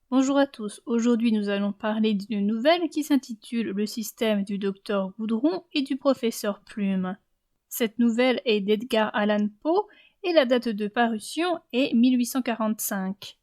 Bonjour à tous, aujourd'hui nous allons parler d'une nouvelle qui s'intitule Le système du docteur Goudron et du professeur Plume. Cette nouvelle est d'Edgar Allan Poe et la date de parution est 1845.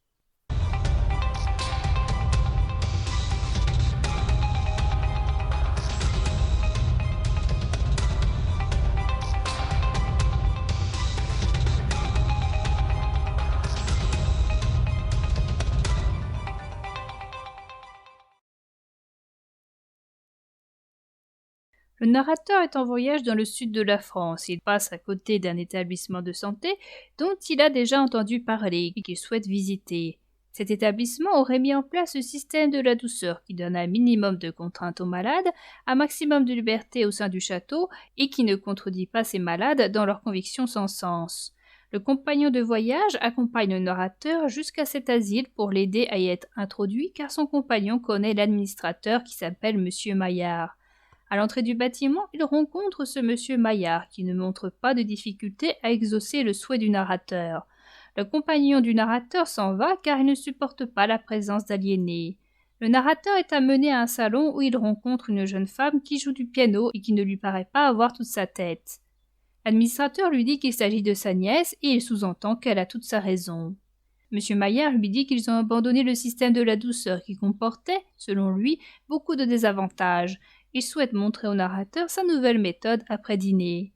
Le narrateur est en voyage dans le sud de la France. Il passe à côté d'un établissement de santé dont il a déjà entendu parler et qu'il souhaite visiter. Cet établissement aurait mis en place le système de la douceur qui donne un minimum de contraintes aux malades, un maximum de liberté au sein du château et qui ne contredit pas ses malades dans leurs convictions sans sens. Le compagnon de voyage accompagne le narrateur jusqu'à cet asile pour l'aider à y être introduit car son compagnon connaît l'administrateur qui s'appelle Monsieur Maillard. À l'entrée du bâtiment, il rencontre ce monsieur Maillard qui ne montre pas de difficulté à exaucer le souhait du narrateur. Le compagnon du narrateur s'en va car il ne supporte pas la présence d'aliénés. Le narrateur est amené à un salon où il rencontre une jeune femme qui joue du piano et qui ne lui paraît pas avoir toute sa tête. L'administrateur lui dit qu'il s'agit de sa nièce et il sous-entend qu'elle a toute sa raison. Monsieur Maillard lui dit qu'ils ont abandonné le système de la douceur qui comportait, selon lui, beaucoup de désavantages. Il souhaite montrer au narrateur sa nouvelle méthode après dîner.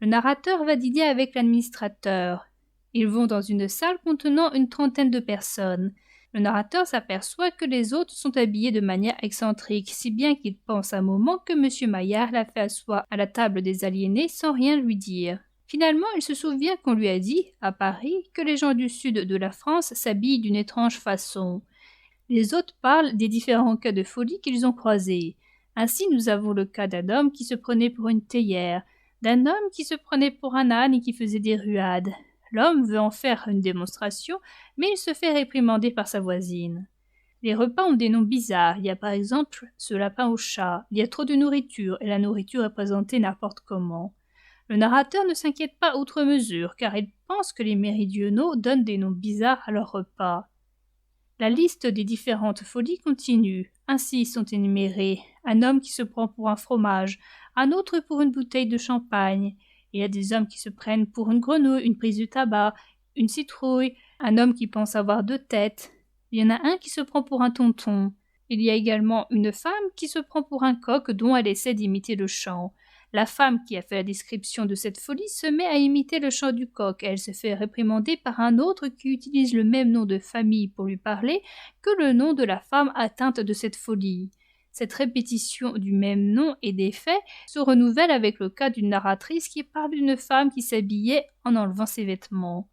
Le narrateur va dîner avec l'administrateur. Ils vont dans une salle contenant une trentaine de personnes. Le narrateur s'aperçoit que les autres sont habillés de manière excentrique, si bien qu'il pense un moment que M. Maillard l'a fait asseoir à la table des aliénés sans rien lui dire. Finalement, il se souvient qu'on lui a dit, à Paris, que les gens du sud de la France s'habillent d'une étrange façon. Les autres parlent des différents cas de folie qu'ils ont croisés. Ainsi, nous avons le cas d'un homme qui se prenait pour une théière, d'un homme qui se prenait pour un âne et qui faisait des ruades. L'homme veut en faire une démonstration, mais il se fait réprimander par sa voisine. Les repas ont des noms bizarres. Il y a par exemple ce lapin au chat. Il y a trop de nourriture, et la nourriture est présentée n'importe comment. Le narrateur ne s'inquiète pas outre mesure, car il pense que les méridionaux donnent des noms bizarres à leurs repas. La liste des différentes folies continue. Ainsi sont énumérés un homme qui se prend pour un fromage, un autre pour une bouteille de champagne. Il y a des hommes qui se prennent pour une grenouille, une prise de tabac, une citrouille, un homme qui pense avoir deux têtes. Il y en a un qui se prend pour un tonton. Il y a également une femme qui se prend pour un coq dont elle essaie d'imiter le chant. La femme qui a fait la description de cette folie se met à imiter le chant du coq. Elle se fait réprimander par un autre qui utilise le même nom de famille pour lui parler que le nom de la femme atteinte de cette folie. Cette répétition du même nom et des faits se renouvelle avec le cas d'une narratrice qui parle d'une femme qui s'habillait en enlevant ses vêtements.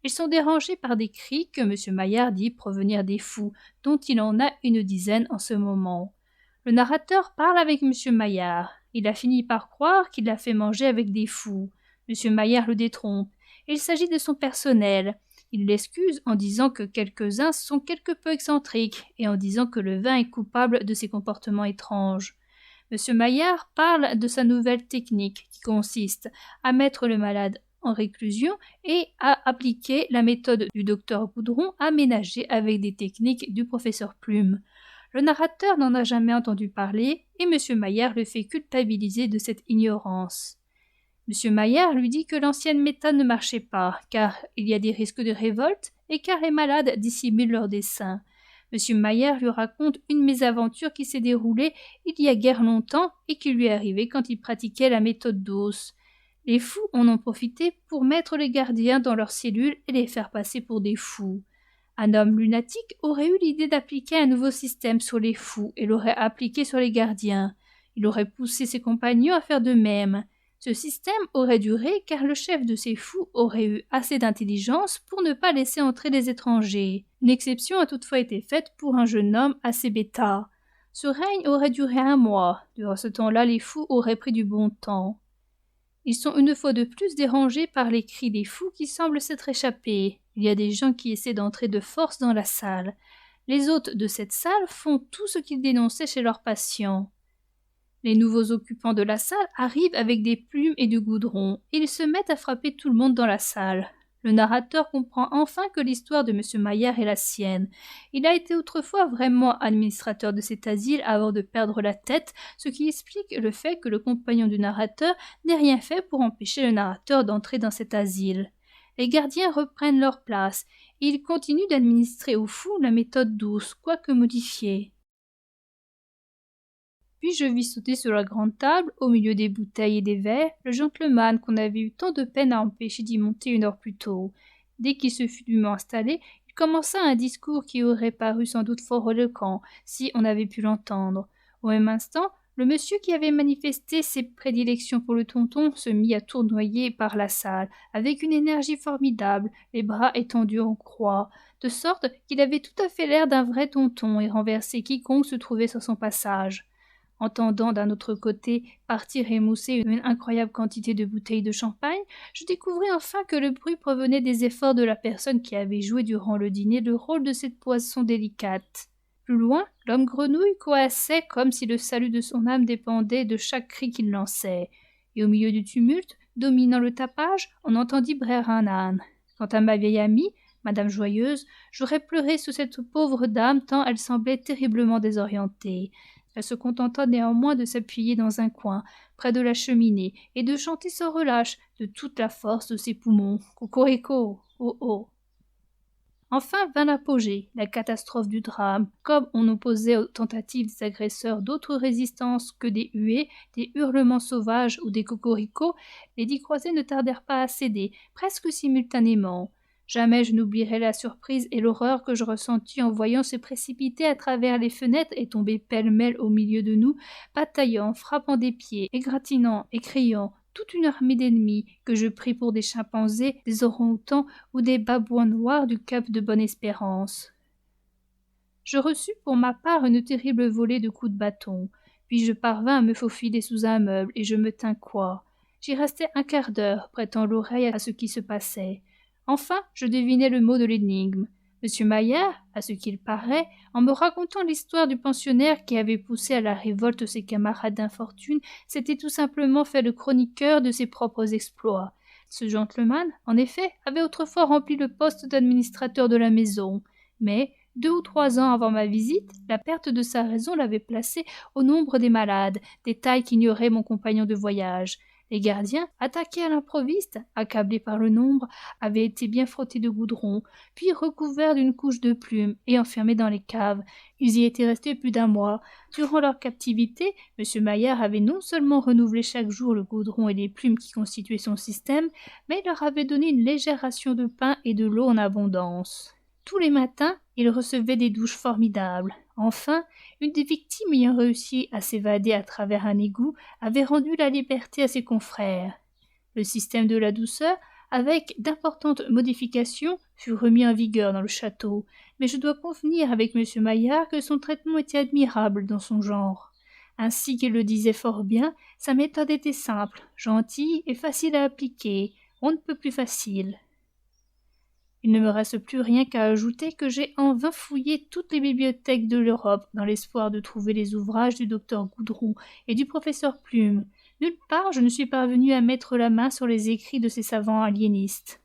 Ils sont dérangés par des cris que M. Maillard dit provenir des fous, dont il en a une dizaine en ce moment. Le narrateur parle avec M. Maillard. Il a fini par croire qu'il l'a fait manger avec des fous. M. Maillard le détrompe. Il s'agit de son personnel. Il l'excuse en disant que quelques-uns sont quelque peu excentriques et en disant que le vin est coupable de ses comportements étranges. M. Maillard parle de sa nouvelle technique qui consiste à mettre le malade en réclusion et à appliquer la méthode du docteur Goudron aménagée avec des techniques du professeur Plume. Le narrateur n'en a jamais entendu parler et M. Maillard le fait culpabiliser de cette ignorance. M. Maillard lui dit que l'ancienne méthode ne marchait pas, car il y a des risques de révolte et car les malades dissimulent leurs desseins. M. Maillard lui raconte une mésaventure qui s'est déroulée il y a guère longtemps et qui lui est arrivée quand il pratiquait la méthode d'Os. Les fous en ont profité pour mettre les gardiens dans leurs cellules et les faire passer pour des fous. Un homme lunatique aurait eu l'idée d'appliquer un nouveau système sur les fous et l'aurait appliqué sur les gardiens. Il aurait poussé ses compagnons à faire de même. Ce système aurait duré car le chef de ces fous aurait eu assez d'intelligence pour ne pas laisser entrer les étrangers. Une exception a toutefois été faite pour un jeune homme assez bêta. Ce règne aurait duré 1 mois. Durant ce temps-là, les fous auraient pris du bon temps. Ils sont une fois de plus dérangés par les cris des fous qui semblent s'être échappés. Il y a des gens qui essaient d'entrer de force dans la salle. Les hôtes de cette salle font tout ce qu'ils dénonçaient chez leurs patients. Les nouveaux occupants de la salle arrivent avec des plumes et du goudron, et ils se mettent à frapper tout le monde dans la salle. Le narrateur comprend enfin que l'histoire de M. Maillard est la sienne. Il a été autrefois vraiment administrateur de cet asile avant de perdre la tête, ce qui explique le fait que le compagnon du narrateur n'ait rien fait pour empêcher le narrateur d'entrer dans cet asile. Les gardiens reprennent leur place, et ils continuent d'administrer au fou la méthode douce, quoique modifiée. Puis je vis sauter sur la grande table, au milieu des bouteilles et des verres, le gentleman qu'on avait eu tant de peine à empêcher d'y monter une heure plus tôt. Dès qu'il se fut dûment installé, il commença un discours qui aurait paru sans doute fort éloquent, si on avait pu l'entendre. Au même instant, le monsieur qui avait manifesté ses prédilections pour le tonton se mit à tournoyer par la salle, avec une énergie formidable, les bras étendus en croix, de sorte qu'il avait tout à fait l'air d'un vrai tonton et renversait quiconque se trouvait sur son passage. Entendant d'un autre côté partir émousser une incroyable quantité de bouteilles de champagne, je découvris enfin que le bruit provenait des efforts de la personne qui avait joué durant le dîner le rôle de cette poisson délicate. Plus loin, l'homme grenouille coassait comme si le salut de son âme dépendait de chaque cri qu'il lançait, et au milieu du tumulte, dominant le tapage, on entendit braire un âne. Quant à ma vieille amie, Madame Joyeuse, j'aurais pleuré sous cette pauvre dame tant elle semblait terriblement désorientée. Elle se contenta néanmoins de s'appuyer dans un coin, près de la cheminée, et de chanter sans relâche, de toute la force de ses poumons. Cocorico, oh oh. Enfin vint l'apogée, la catastrophe du drame. Comme on opposait aux tentatives des agresseurs d'autres résistances que des huées, des hurlements sauvages ou des cocoricots, les 10 croisés ne tardèrent pas à céder, presque simultanément. Jamais je n'oublierai la surprise et l'horreur que je ressentis en voyant se précipiter à travers les fenêtres et tomber pêle-mêle au milieu de nous, bataillant, frappant des pieds, égratignant et criant, toute une armée d'ennemis que je pris pour des chimpanzés, des orang-outans ou des babouins noirs du cap de Bonne-Espérance. Je reçus pour ma part une terrible volée de coups de bâton, puis je parvins à me faufiler sous un meuble et je me tins coi. J'y restai un quart d'heure, prêtant l'oreille à ce qui se passait. Enfin, je devinai le mot de l'énigme. M. Maillard, à ce qu'il paraît, en me racontant l'histoire du pensionnaire qui avait poussé à la révolte ses camarades d'infortune, s'était tout simplement fait le chroniqueur de ses propres exploits. Ce gentleman, en effet, avait autrefois rempli le poste d'administrateur de la maison, mais 2 ou 3 ans avant ma visite, la perte de sa raison l'avait placé au nombre des malades, détail qu'ignorait mon compagnon de voyage. Les gardiens, attaqués à l'improviste, accablés par le nombre, avaient été bien frottés de goudron, puis recouverts d'une couche de plumes et enfermés dans les caves. Ils y étaient restés plus d'1 mois. Durant leur captivité, M. Maillard avait non seulement renouvelé chaque jour le goudron et les plumes qui constituaient son système, mais il leur avait donné une légère ration de pain et de l'eau en abondance. Tous les matins, il recevait des douches formidables. Enfin, une des victimes ayant réussi à s'évader à travers un égout avait rendu la liberté à ses confrères. Le système de la douceur, avec d'importantes modifications, fut remis en vigueur dans le château, mais je dois convenir avec M. Maillard que son traitement était admirable dans son genre. Ainsi qu'il le disait fort bien, sa méthode était simple, gentille et facile à appliquer, on ne peut plus facile. Il ne me reste plus rien qu'à ajouter que j'ai en vain fouillé toutes les bibliothèques de l'Europe dans l'espoir de trouver les ouvrages du docteur Goudron et du professeur Plume. Nulle part je ne suis parvenu à mettre la main sur les écrits de ces savants aliénistes.